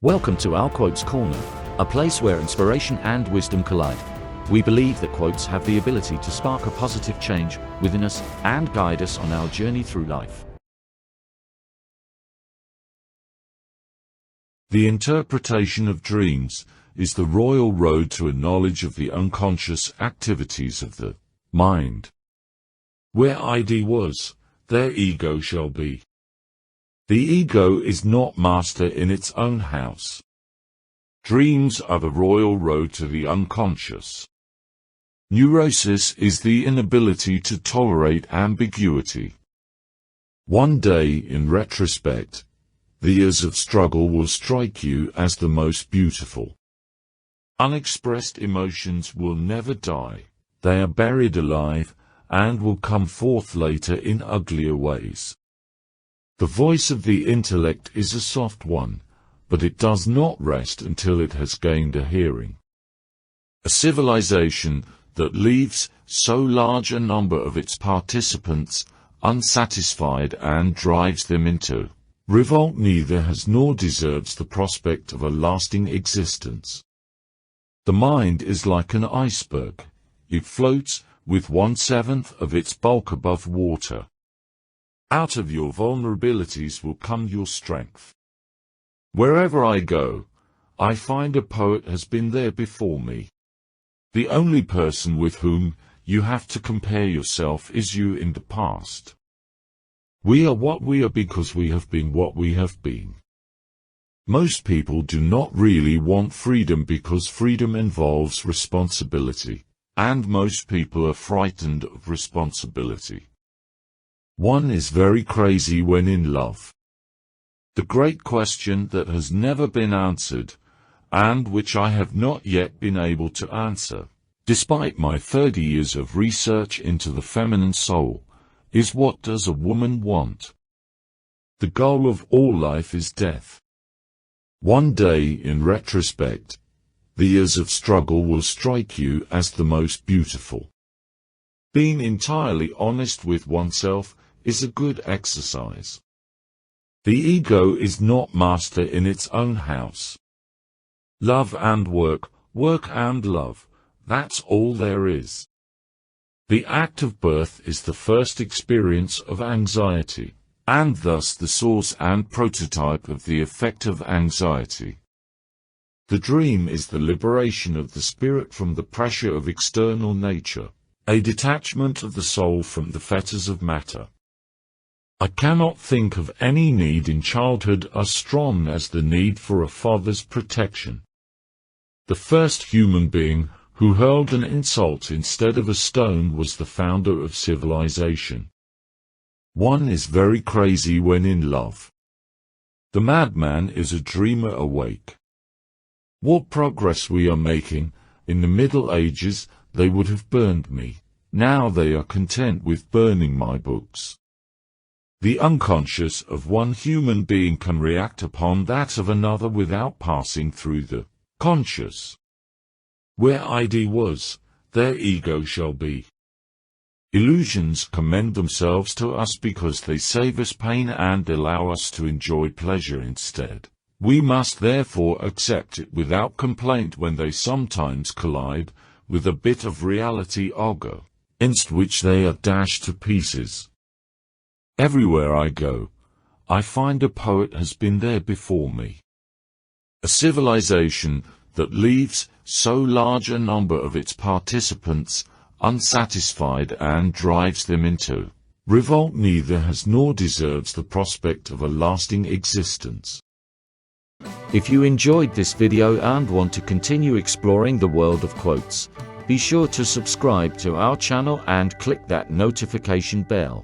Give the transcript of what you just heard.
Welcome to our Quotes Corner, a place where inspiration and wisdom collide. We believe that quotes have the ability to spark a positive change within us and guide us on our journey through life. The interpretation of dreams is the royal road to a knowledge of the unconscious activities of the mind. Where ID was, there ego shall be. The ego is not master in its own house. Dreams are the royal road to the unconscious. Neurosis is the inability to tolerate ambiguity. One day, in retrospect, the years of struggle will strike you as the most beautiful. Unexpressed emotions will never die. They are buried alive and will come forth later in uglier ways. The voice of the intellect is a soft one, but it does not rest until it has gained a hearing. A civilization that leaves so large a number of its participants unsatisfied and drives them into revolt neither has nor deserves the prospect of a lasting existence. The mind is like an iceberg. It floats with 1/7 of its bulk above water. Out of your vulnerabilities will come your strength. Wherever I go, I find a poet has been there before me. The only person with whom you have to compare yourself is you in the past. We are what we are because we have been what we have been. Most people do not really want freedom because freedom involves responsibility, and most people are frightened of responsibility. One is very crazy when in love. The great question that has never been answered, and which I have not yet been able to answer, despite my 30 years of research into the feminine soul, is what does a woman want? The goal of all life is death. One day, in retrospect, the years of struggle will strike you as the most beautiful. Being entirely honest with oneself is a good exercise. The ego is not master in its own house. Love and work, work and love, that's all there is. The act of birth is the first experience of anxiety, and thus the source and prototype of the effect of anxiety. The dream is the liberation of the spirit from the pressure of external nature, a detachment of the soul from the fetters of matter. I cannot think of any need in childhood as strong as the need for a father's protection. The first human being who hurled an insult instead of a stone was the founder of civilization. One is very crazy when in love. The madman is a dreamer awake. What progress we are making! In the Middle Ages they would have burned me. Now they are content with burning my books. The unconscious of one human being can react upon that of another without passing through the conscious. Where ID was, there ego shall be. Illusions commend themselves to us because they save us pain and allow us to enjoy pleasure instead. We must therefore accept it without complaint when they sometimes collide with a bit of reality against which they are dashed to pieces. Everywhere I go, I find a poet has been there before me. A civilization that leaves so large a number of its participants unsatisfied and drives them into revolt neither has nor deserves the prospect of a lasting existence. If you enjoyed this video and want to continue exploring the world of quotes, be sure to subscribe to our channel and click that notification bell.